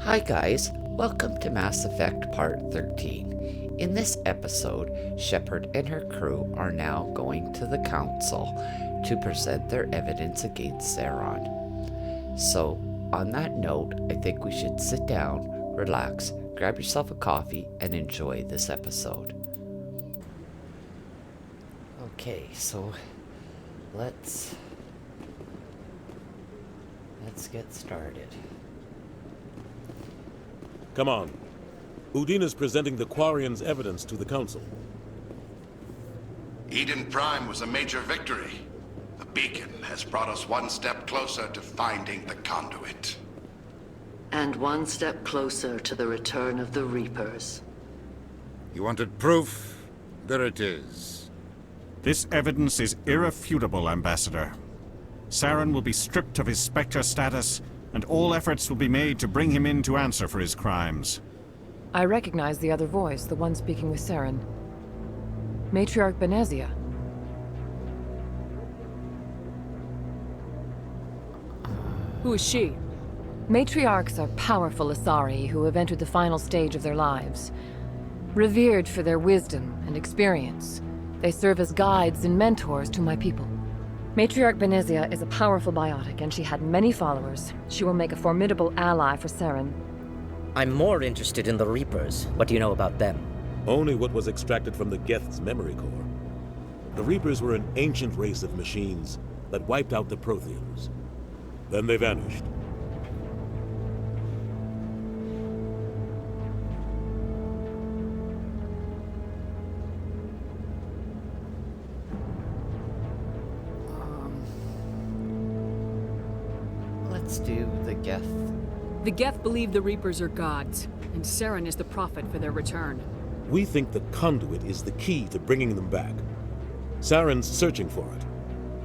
Hi guys, welcome to Mass Effect Part 13. In this episode, Shepard and her crew are now going to the Council to present their evidence against Saren. So, on that note, I think we should sit down, relax, grab yourself a coffee, and enjoy this episode. Okay, so let's get started. Come on. Udina's presenting the Quarians' evidence to the Council. Eden Prime was a major victory. The beacon has brought us one step closer to finding the conduit. And one step closer to the return of the Reapers. You wanted proof? There it is. This evidence is irrefutable, Ambassador. Saren will be stripped of his Spectre status, and all efforts will be made to bring him in to answer for his crimes. I recognize the other voice, the one speaking with Saren. Matriarch Benezia. Who is she? Matriarchs are powerful Asari who have entered the final stage of their lives. Revered for their wisdom and experience, they serve as guides and mentors to my people. Matriarch Benezia is a powerful biotic, and she had many followers. She will make a formidable ally for Saren. I'm more interested in the Reapers. What do you know about them? Only what was extracted from the Geth's memory core. The Reapers were an ancient race of machines that wiped out the Protheans. Then they vanished. Let's do the Geth. The Geth believe the Reapers are gods, and Saren is the prophet for their return. We think the conduit is the key to bringing them back. Saren's searching for it.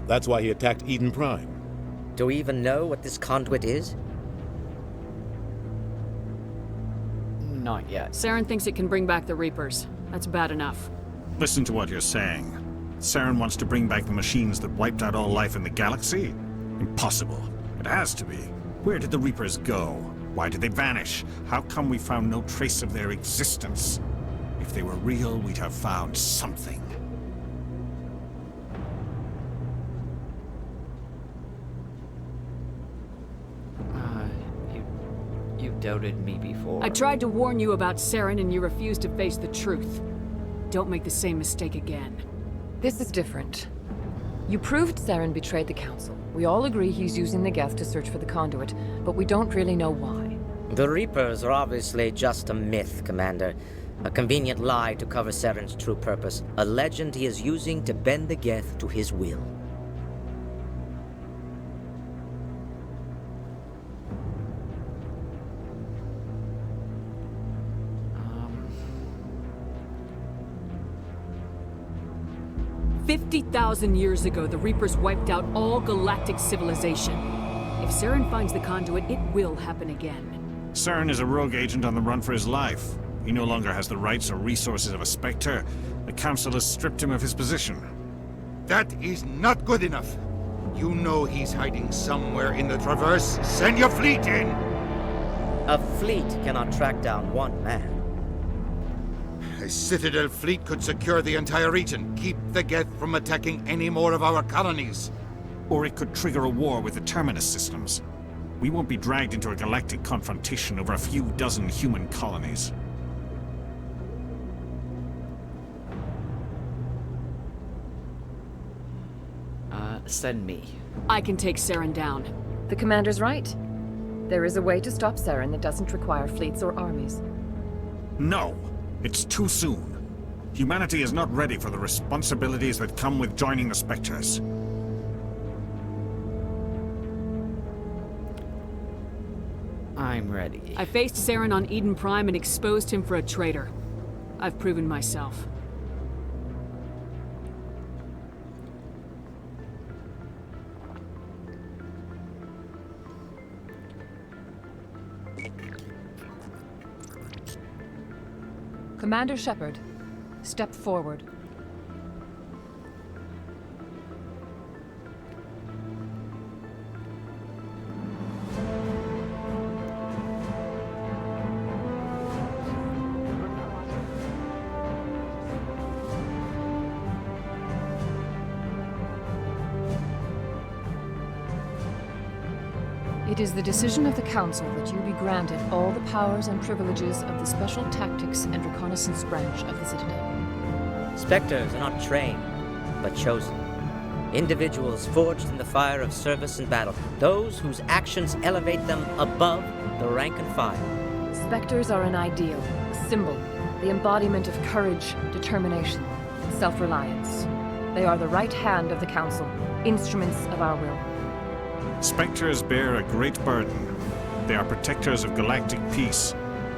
That's why he attacked Eden Prime. Do we even know what this conduit is? Not yet. Saren thinks it can bring back the Reapers. That's bad enough. Listen to what you're saying. Saren wants to bring back the machines that wiped out all life in the galaxy? Impossible. It has to be. Where did the Reapers go? Why did they vanish? How come we found no trace of their existence? If they were real, we'd have found something. You doubted me before. I tried to warn you about Saren, and you refused to face the truth. Don't make the same mistake again. This is different. You proved Saren betrayed the Council. We all agree he's using the Geth to search for the conduit, but we don't really know why. The Reapers are obviously just a myth, Commander. A convenient lie to cover Saren's true purpose. A legend he is using to bend the Geth to his will. Um... 50,000 years ago, the Reapers wiped out all galactic civilization. If Saren finds the conduit, it will happen again. Saren is a rogue agent on the run for his life. He no longer has the rights or resources of a Spectre. The Council has stripped him of his position. That is not good enough. You know he's hiding somewhere in the Traverse. Send your fleet in! A fleet cannot track down one man. A Citadel fleet could secure the entire region, keep the Geth from attacking any more of our colonies. Or it could trigger a war with the Terminus systems. We won't be dragged into a galactic confrontation over a few dozen human colonies. Send me. I can take Saren down. The Commander's right. There is a way to stop Saren that doesn't require fleets or armies. No! It's too soon. Humanity is not ready for the responsibilities that come with joining the Spectres. I'm ready. I faced Saren on Eden Prime and exposed him for a traitor. I've proven myself. Commander Shepard, step forward. It is the decision of the Council that you be granted all the powers and privileges of the Special Tactics and Reconnaissance branch of the Citadel. Spectres are not trained, but chosen. Individuals forged in the fire of service and battle. Those whose actions elevate them above the rank and file. Spectres are an ideal, a symbol, the embodiment of courage, determination, and self-reliance. They are the right hand of the Council, instruments of our will. Spectres bear a great burden. They are protectors of galactic peace,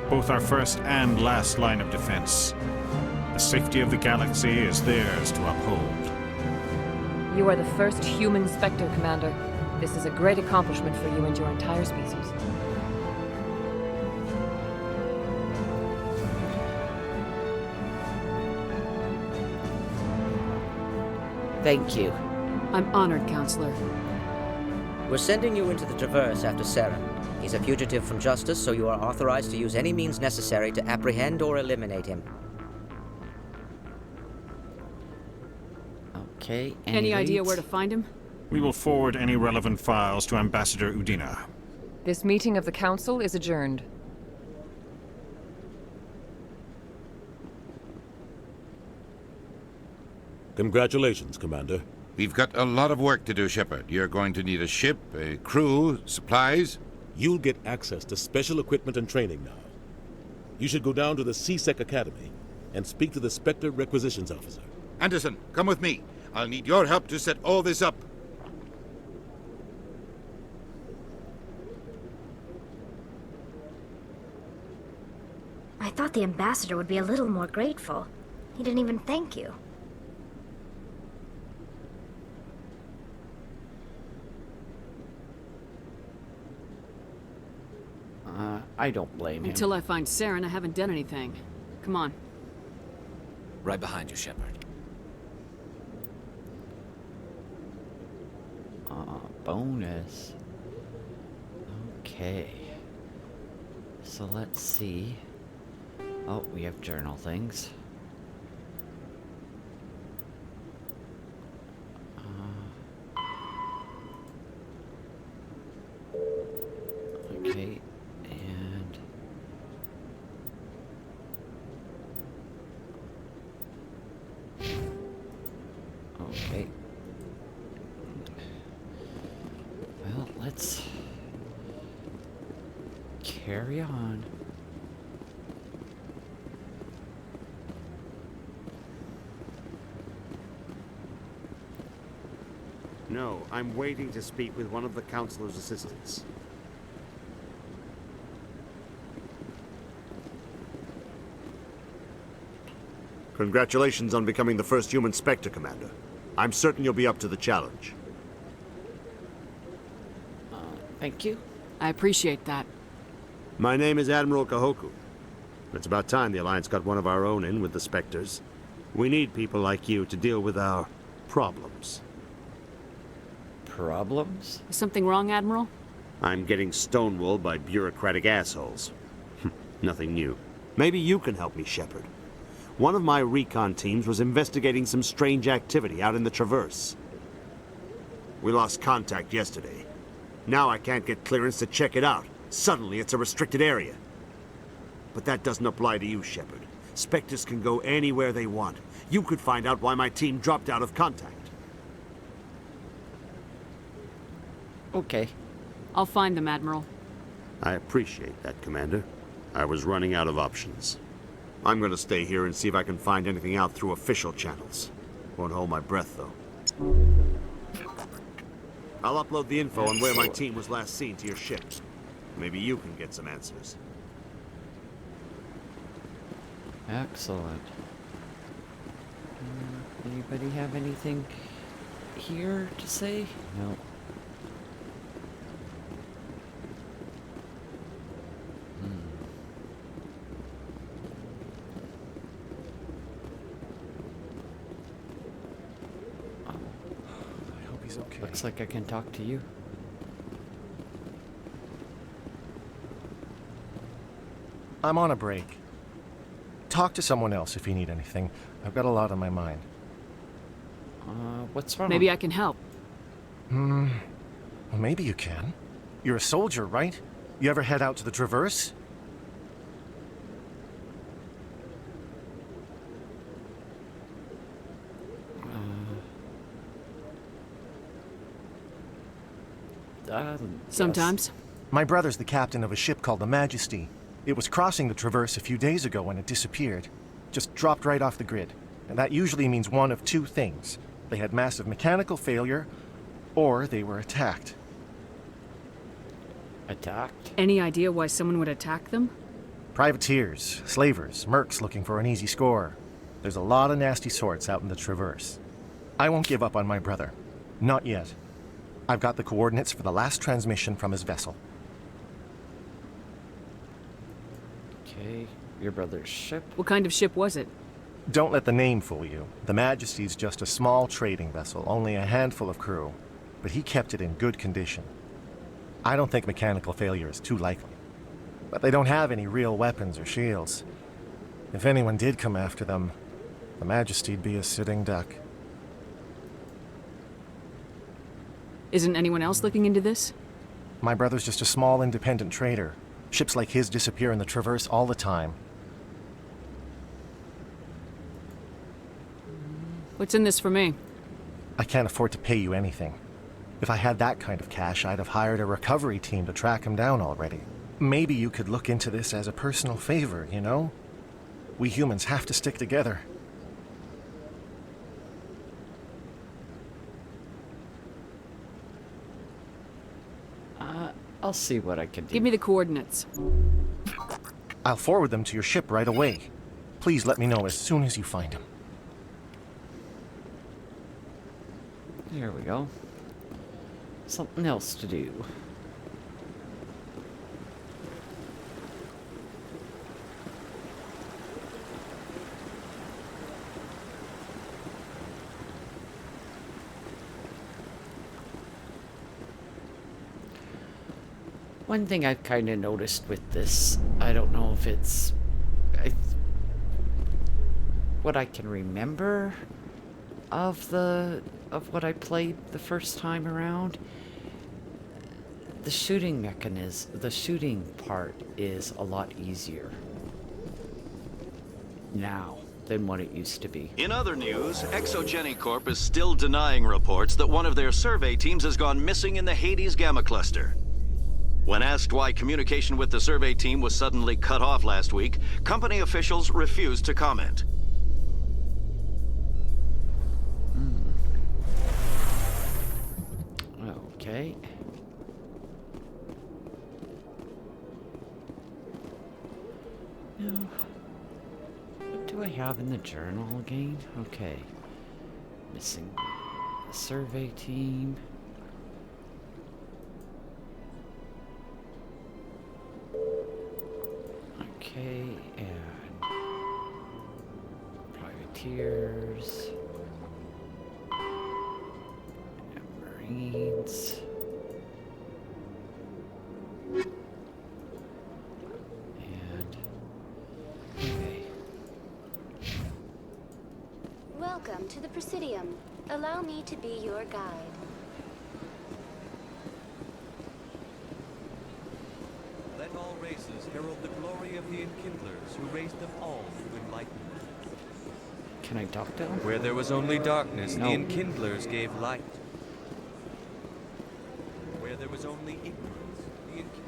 both our first and last line of defense. The safety of the galaxy is theirs to uphold. You are the first human Spectre, Commander. This is a great accomplishment for you and your entire species. Thank you. I'm honored, Counselor. We're sending you into the Traverse after Saren. He's a fugitive from justice, so you are authorized to use any means necessary to apprehend or eliminate him. Okay, Any idea leads? where to find him? We will forward any relevant files to Ambassador Udina. This meeting of the Council is adjourned. Congratulations, Commander. We've got a lot of work to do, Shepard. You're going to need a ship, a crew, supplies. You'll get access to special equipment and training now. You should go down to the C-Sec Academy and speak to the Spectre Requisitions Officer. Anderson, come with me. I'll need your help to set all this up. I thought the ambassador would be a little more grateful. He didn't even thank you. I don't blame him. Until I find Saren, I haven't done anything. Come on. Right behind you, Shepard. Bonus. Okay. So let's see. Oh, we have journal things. Okay, and okay. Well, let's carry on. No, I'm waiting to speak with one of the Councilor's assistants. Congratulations on becoming the first human Spectre, Commander. I'm certain you'll be up to the challenge. Thank you. I appreciate that. My name is Admiral Kahoku. It's about time the Alliance got one of our own in with the Spectres. We need people like you to deal with our problems. Problems? Is something wrong, Admiral? I'm getting stonewalled by bureaucratic assholes. Nothing new. Maybe you can help me, Shepard. One of my recon teams was investigating some strange activity out in the Traverse. We lost contact yesterday. Now I can't get clearance to check it out. Suddenly it's a restricted area. But that doesn't apply to you, Shepard. Spectres can go anywhere they want. You could find out why my team dropped out of contact. Okay. I'll find them, Admiral. I appreciate that, Commander. I was running out of options. I'm gonna stay here and see if I can find anything out through official channels. Won't hold my breath, though. I'll upload the info on where my team was last seen to your ship. Maybe you can get some answers. Excellent. Anybody have anything here to say? No. Okay. Looks like I can talk to you. I'm on a break. Talk to someone else if you need anything. I've got a lot on my mind. What's wrong? Maybe I can help. Well, maybe you can. You're a soldier, right? You ever head out to the Traverse? Sometimes. My brother's the captain of a ship called the Majesty. It was crossing the Traverse a few days ago when it disappeared. Just dropped right off the grid. And that usually means one of two things. They had massive mechanical failure, or they were attacked. Attacked? Any idea why someone would attack them? Privateers, slavers, mercs looking for an easy score. There's a lot of nasty sorts out in the Traverse. I won't give up on my brother. Not yet. I've got the coordinates for the last transmission from his vessel. Okay, your brother's ship. What kind of ship was it? Don't let the name fool you. The Majesty's just a small trading vessel, only a handful of crew. But he kept it in good condition. I don't think mechanical failure is too likely. But they don't have any real weapons or shields. If anyone did come after them, the Majesty'd be a sitting duck. Isn't anyone else looking into this? My brother's just a small independent trader. Ships like his disappear in the Traverse all the time. What's in this for me? I can't afford to pay you anything. If I had that kind of cash, I'd have hired a recovery team to track him down already. Maybe you could look into this as a personal favor, you know? We humans have to stick together. I'll see what I can do. Give me the coordinates. I'll forward them to your ship right away. Please let me know as soon as you find him. There we go. Something else to do. One thing I've kind of noticed with this, I don't know if it's what I can remember of what I played the first time around. The shooting mechanism, the shooting part is a lot easier now than what it used to be. In other news, Exogeny Corp is still denying reports that one of their survey teams has gone missing in the Hades Gamma Cluster. When asked why communication with the survey team was suddenly cut off last week, company officials refused to comment. Okay. Now, what do I have in the journal again? Okay. Missing the survey team. Okay, and privateers, and marines, and okay. Welcome to the Presidium. Allow me to be your guide. Let all races herald the glory of the Enkindlers who raised them all through enlightenment. Can I talk to him? Where there was only darkness, No. the Enkindlers gave light. Where there was only ignorance, the Enkindlers...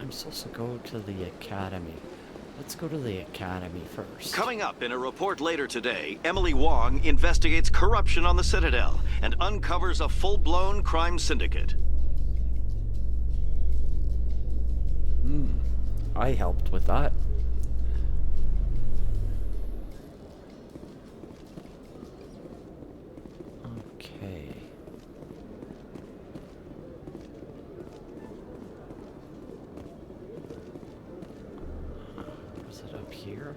I'm supposed to go to the academy. Let's go to the academy first. Coming up in a report later today, Emily Wong investigates corruption on the Citadel and uncovers a full-blown crime syndicate. I helped with that. Okay. up here.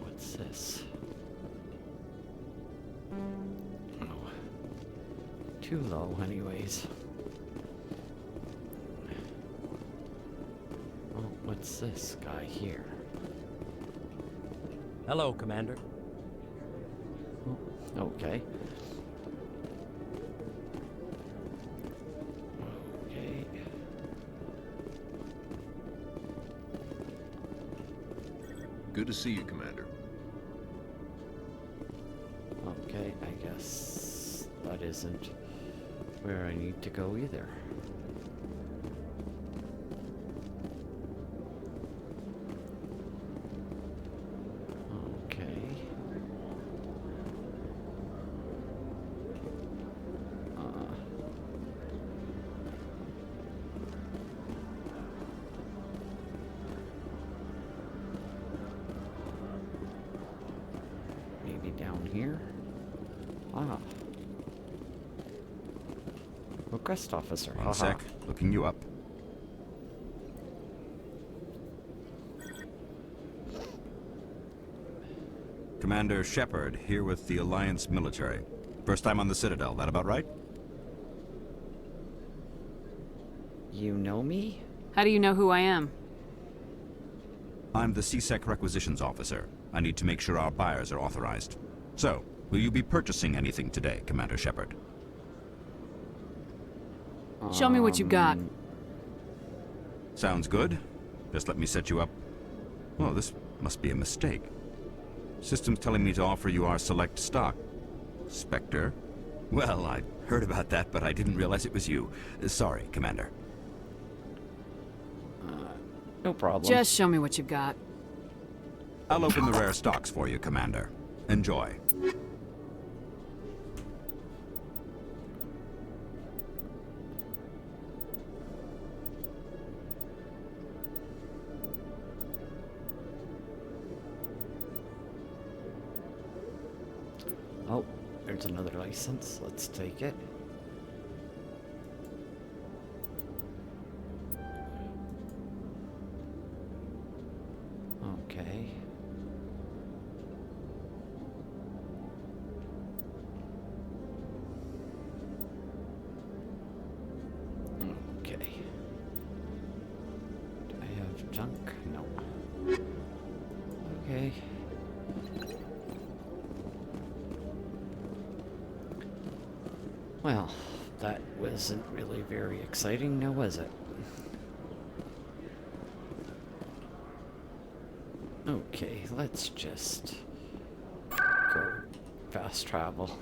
What's this? Oh, too low anyways. Oh, what's this guy here? Hello, Commander. Oh, okay. Okay. Good to see you, Commander. Okay, I guess that isn't where I need to go either. Down here? Ah. Request officer. One sec. Looking you up. Commander Shepard, here with the Alliance military. First time on the Citadel, that about right? You know me? How do you know who I am? I'm the CSEC requisitions officer. I need to make sure our buyers are authorized. So, will you be purchasing anything today, Commander Shepard? Show me what you got. Sounds good. Just let me set you up. Oh, this must be a mistake. System's telling me to offer you our select stock. Spectre? Well, I heard about that, but I didn't realize it was you. Sorry, Commander. No problem. Just show me what you've got. I'll open the rare stocks for you, Commander. Enjoy. Oh, there's another license. Let's take it. Okay. Okay. Do I have junk? No. Okay. Well, that wasn't really very exciting, now was it? Okay, let's just go fast travel.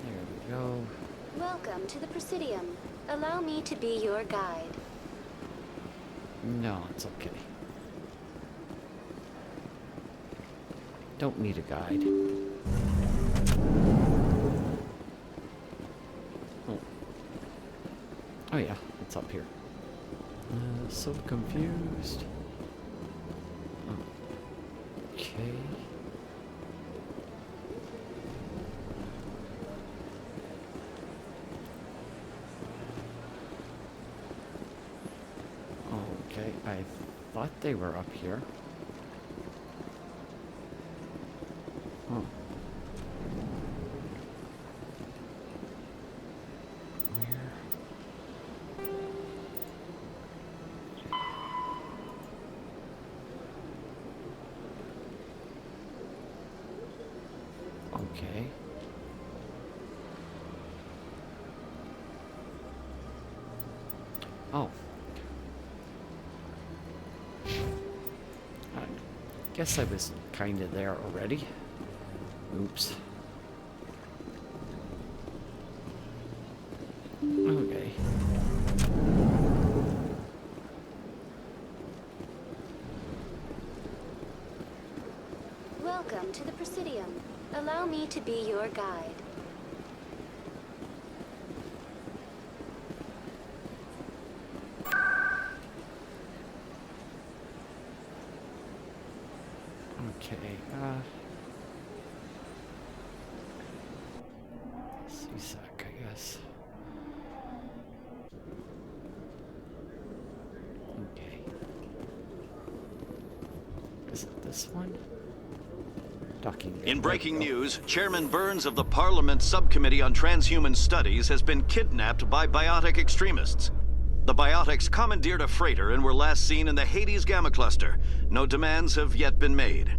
There we go. Welcome to the Presidium. Allow me to be your guide. No, it's okay. Don't need a guide. Oh yeah, it's up here. So confused. Okay. Okay, I thought they were up here. Huh. Okay. Oh. I guess I was kind of there already. Oops. Okay. Welcome to the Presidium. Allow me to be your guide. Okay, CSAC, I guess. Okay. Is it this one? Docking. In breaking news, Chairman Burns of the Parliament Subcommittee on Transhuman Studies has been kidnapped by biotic extremists. The biotics commandeered a freighter and were last seen in the Hades Gamma Cluster. No demands have yet been made.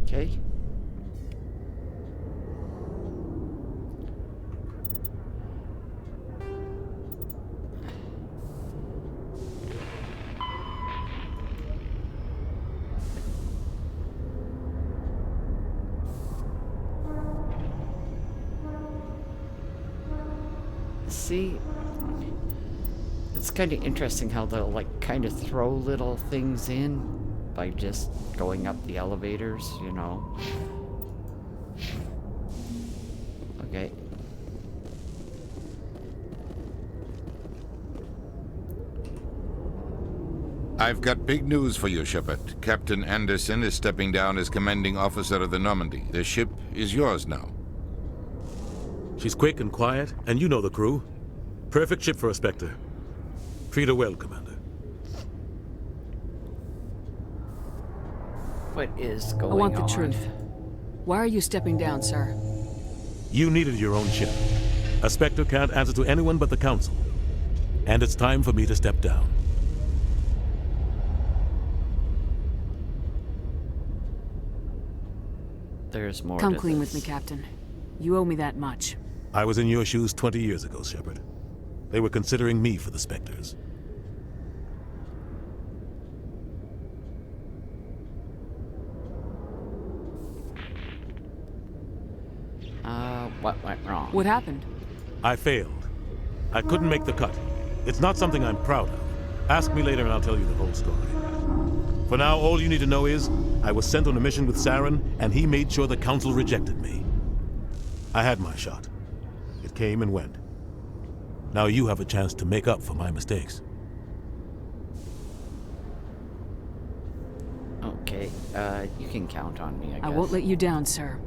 Okay. See, it's kind of interesting how they'll like kind of throw little things in by just going up the elevators, you know. Okay. I've got big news for you, Shepard. Captain Anderson is stepping down as commanding officer of the Normandy. The ship is yours now. She's quick and quiet, and you know the crew. Perfect ship for a Spectre. Treat her well, Commander. What is going on? I want the truth. Why are you stepping down, sir? You needed your own ship. A Spectre can't answer to anyone but the Council. And it's time for me to step down. There's more. Come clean with me, Captain. You owe me that much. I was in your shoes 20 years ago, Shepard. They were considering me for the Spectres. What went wrong? What happened? I failed. I couldn't make the cut. It's not something I'm proud of. Ask me later and I'll tell you the whole story. For now, all you need to know is, I was sent on a mission with Saren, and he made sure the Council rejected me. I had my shot. It came and went. Now you have a chance to make up for my mistakes. Okay, you can count on me, I guess. I won't let you down, sir.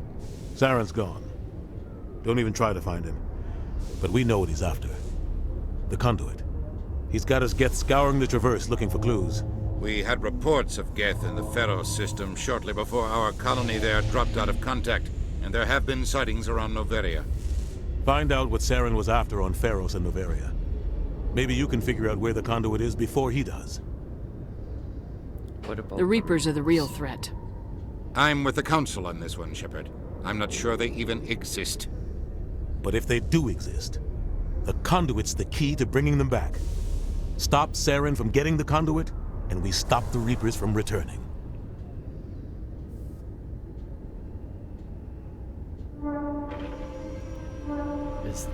Saren's gone. Don't even try to find him. But we know what he's after. The conduit. He's got his Geth scouring the Traverse looking for clues. We had reports of Geth in the Pharos system shortly before our colony there dropped out of contact, and there have been sightings around Noveria. Find out what Saren was after on Pharos and Noveria. Maybe you can figure out where the conduit is before he does. What about the Reapers are the real threat. I'm with the Council on this one, Shepard. I'm not sure they even exist. But if they do exist, the conduit's the key to bringing them back. Stop Saren from getting the conduit, and we stop the Reapers from returning.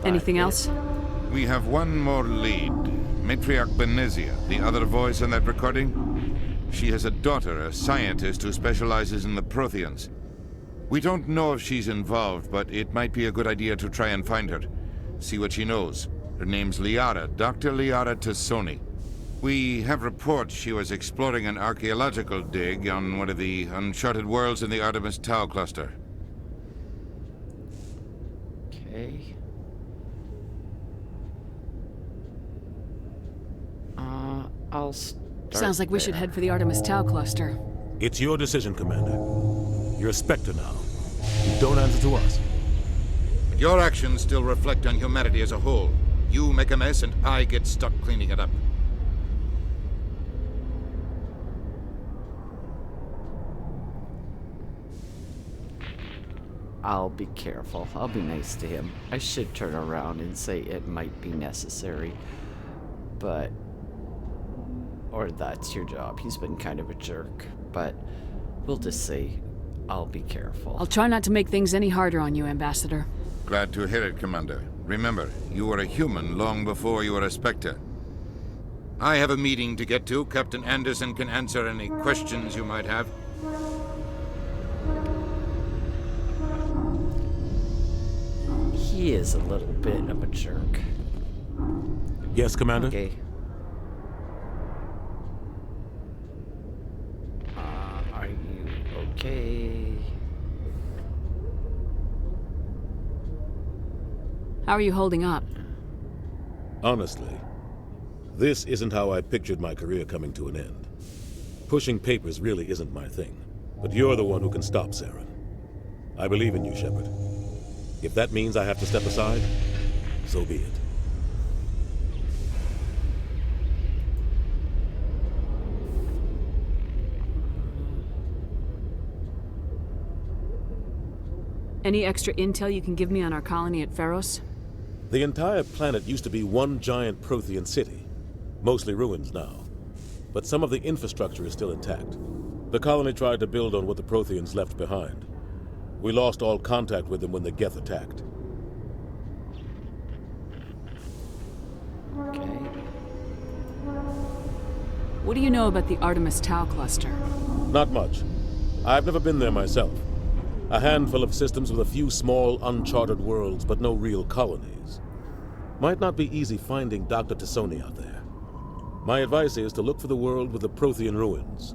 Anything else? We have one more lead. Matriarch Benezia, the other voice in that recording. She has a daughter, a scientist who specializes in the Protheans. We don't know if she's involved, but it might be a good idea to try and find her. See what she knows. Her name's Liara, Dr. Liara Tassoni. We have reports she was exploring an archaeological dig on one of the uncharted worlds in the Artemis Tau cluster. Okay. I'll start. Sounds like we should head for the Artemis Tau cluster. It's your decision, Commander. You're a Spectre now. You don't answer to us. But your actions still reflect on humanity as a whole. You make a mess and I get stuck cleaning it up. I'll be careful. I'll be nice to him. I should turn around and say it might be necessary, but... or that's your job. He's been kind of a jerk, but we'll just say I'll be careful. I'll try not to make things any harder on you, Ambassador. Glad to hear it, Commander. Remember, you were a human long before you were a Spectre. I have a meeting to get to. Captain Anderson can answer any questions you might have. He is a little bit of a jerk. Yes, Commander? Okay. How are you holding up? Honestly, this isn't how I pictured my career coming to an end. Pushing papers really isn't my thing, but you're the one who can stop Saren. I believe in you, Shepard. If that means I have to step aside, so be it. Any extra intel you can give me on our colony at Pharos? The entire planet used to be one giant Prothean city, mostly ruins now. But some of the infrastructure is still intact. The colony tried to build on what the Protheans left behind. We lost all contact with them when the Geth attacked. Okay. What do you know about the Artemis Tau cluster? Not much. I've never been there myself. A handful of systems with a few small, uncharted worlds, but no real colonies. Might not be easy finding Dr. Tassoni out there. My advice is to look for the world with the Prothean ruins.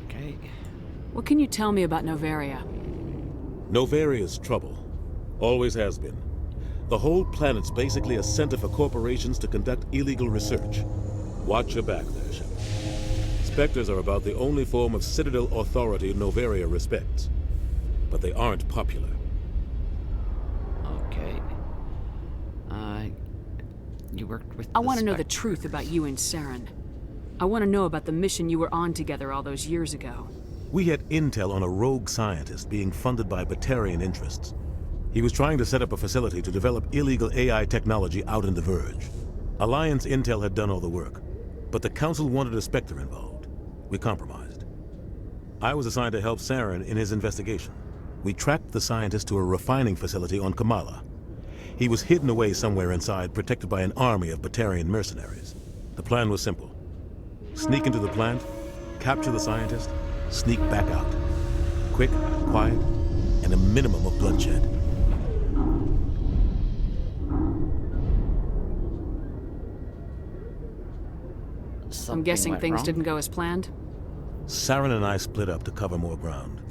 Okay. What can you tell me about Novaria? Novaria's trouble. Always has been. The whole planet's basically a center for corporations to conduct illegal research. Watch your back there, Shepard. Spectres are about the only form of Citadel authority Novaria respects. But they aren't popular. Okay. You worked with I want to know the Spectre. truth about you and Saren. I want to know about the mission you were on together all those years ago. We had intel on a rogue scientist being funded by Batarian interests. He was trying to set up a facility to develop illegal AI technology out in the Verge. Alliance intel had done all the work, but the Council wanted a Spectre involved. We compromised. I was assigned to help Saren in his investigation. We tracked the scientist to a refining facility on Kamala. He was hidden away somewhere inside, protected by an army of Batarian mercenaries. The plan was simple. Sneak into the plant, capture the scientist, sneak back out. Quick, quiet, and a minimum of bloodshed. I'm guessing things didn't go as planned? Saren and I split up to cover more ground.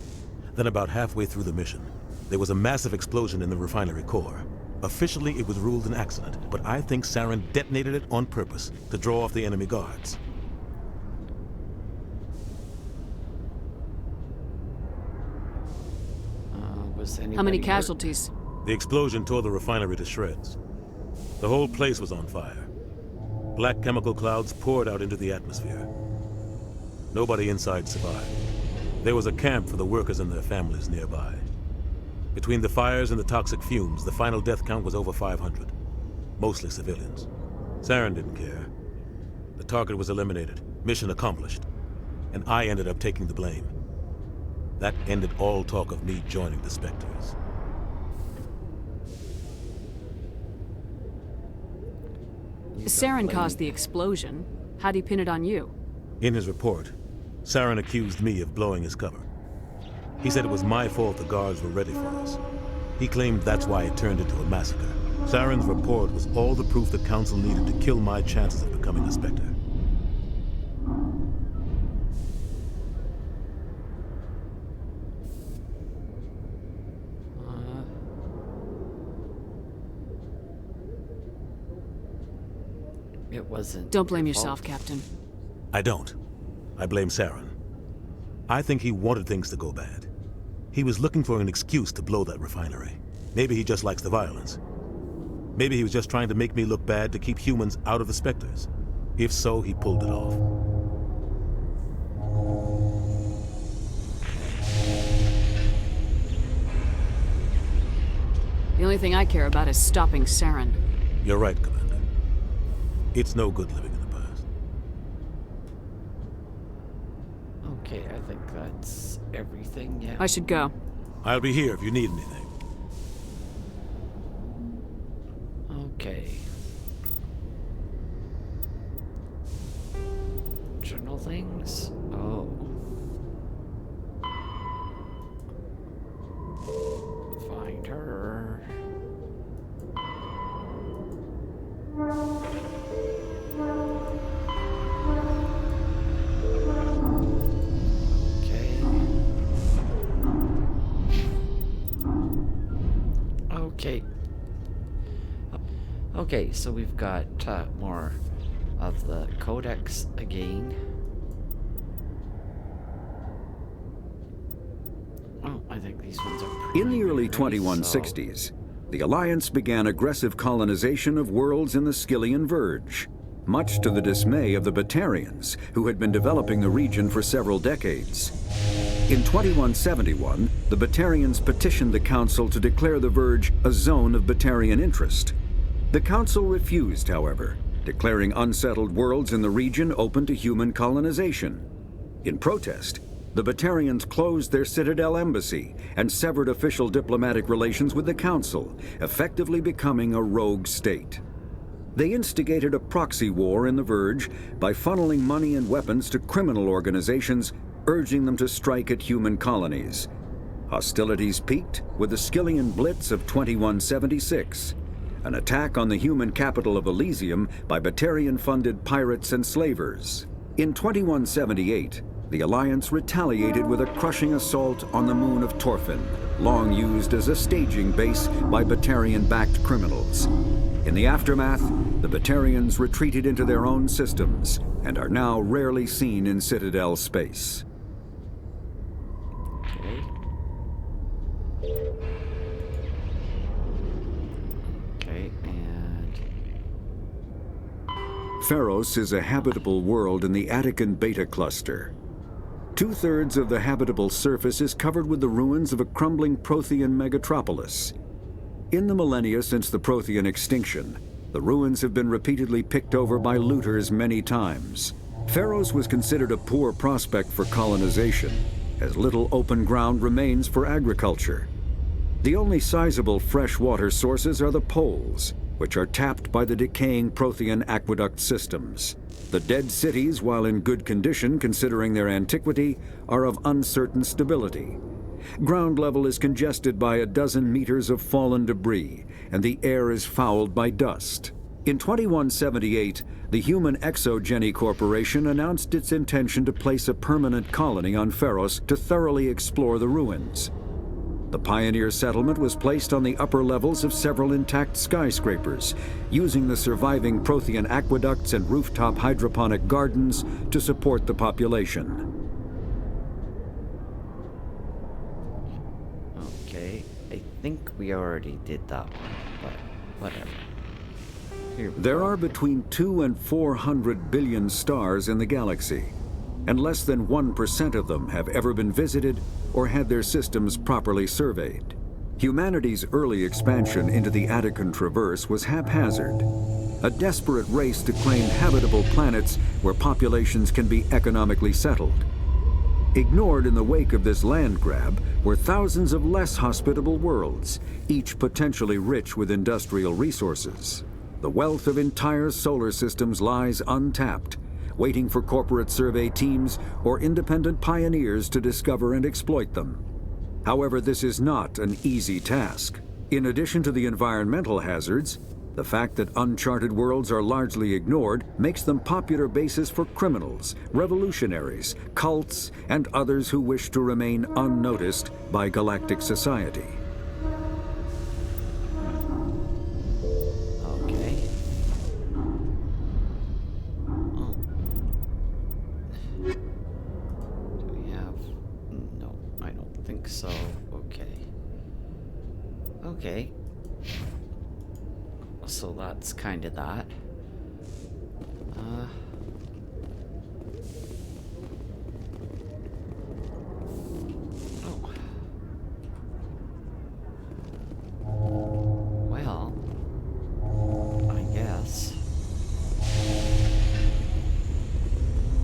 Then about halfway through the mission, there was a massive explosion in the refinery core. Officially, it was ruled an accident, but I think Saren detonated it on purpose to draw off the enemy guards. How many casualties? The explosion tore the refinery to shreds. The whole place was on fire. Black chemical clouds poured out into the atmosphere. Nobody inside survived. There was a camp for the workers and their families nearby. Between the fires and the toxic fumes, the final death count was over 500. Mostly civilians. Saren didn't care. The target was eliminated, mission accomplished. And I ended up taking the blame. That ended all talk of me joining the Spectres. Saren caused the explosion. How'd he pin it on you? In his report, Saren accused me of blowing his cover. He said it was my fault the guards were ready for us. He claimed that's why it turned into a massacre. Saren's report was all the proof the Council needed to kill my chances of becoming a Spectre. It wasn't. Don't blame your yourself, fault. Captain. I don't. I blame Saren. I think he wanted things to go bad. He was looking for an excuse to blow that refinery. Maybe he just likes the violence. Maybe he was just trying to make me look bad to keep humans out of the Spectres. If so, he pulled it off. The only thing I care about is stopping Saren. You're right, Commander. It's no good living in the past. Okay, I think that's everything, yeah. I should go. I'll be here if you need anything. Okay. Journal things? Oh. Find her. Okay. Okay, so we've got more of the codex again. Oh, I think these ones are In the early pretty 2160s, the Alliance began aggressive colonization of worlds in the Skyllian Verge, much to the dismay of the Batarians, who had been developing the region for several decades. In 2171, the Batarians petitioned the Council to declare the Verge a zone of Batarian interest. The Council refused, however, declaring unsettled worlds in the region open to human colonization. In protest, the Batarians closed their Citadel embassy and severed official diplomatic relations with the Council, effectively becoming a rogue state. They instigated a proxy war in the Verge by funneling money and weapons to criminal organizations, urging them to strike at human colonies. Hostilities peaked with the Skyllian Blitz of 2176, an attack on the human capital of Elysium by Batarian-funded pirates and slavers. In 2178, the Alliance retaliated with a crushing assault on the moon of Torfin, long used as a staging base by Batarian-backed criminals. In the aftermath, the Batarians retreated into their own systems and are now rarely seen in Citadel space. Okay, and... Pharos is a habitable world in the Attican Beta Cluster. 2/3 of the habitable surface is covered with the ruins of a crumbling Prothean megatropolis. In the millennia since the Prothean extinction, the ruins have been repeatedly picked over by looters many times. Pharos was considered a poor prospect for colonization, as little open ground remains for agriculture. The only sizable freshwater sources are the poles, which are tapped by the decaying Prothean aqueduct systems. The dead cities, while in good condition considering their antiquity, are of uncertain stability. Ground level is congested by a dozen meters of fallen debris, and the air is fouled by dust. In 2178, the Human Exogeny Corporation announced its intention to place a permanent colony on Pharos to thoroughly explore the ruins. The pioneer settlement was placed on the upper levels of several intact skyscrapers, using the surviving Prothean aqueducts and rooftop hydroponic gardens to support the population. Okay, I think we already did that one, but whatever. There are between 2 and 400 billion stars in the galaxy, and less than 1% of them have ever been visited or had their systems properly surveyed. Humanity's early expansion into the Attican Traverse was haphazard, a desperate race to claim habitable planets where populations can be economically settled. Ignored in the wake of this land grab were thousands of less hospitable worlds, each potentially rich with industrial resources. The wealth of entire solar systems lies untapped, waiting for corporate survey teams or independent pioneers to discover and exploit them. However, this is not an easy task. In addition to the environmental hazards, the fact that uncharted worlds are largely ignored makes them popular bases for criminals, revolutionaries, cults, and others who wish to remain unnoticed by galactic society. So, okay. So that's kind of that. Well, I guess.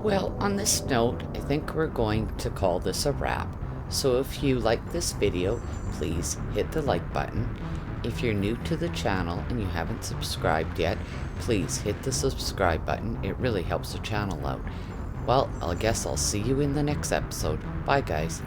Well, on this note, I think we're going to call this a wrap. So if you like this video, please hit the like button. If you're new to the channel and you haven't subscribed yet, please hit the subscribe button. It really helps the channel out. Well, I guess I'll see you in the next episode. Bye, guys.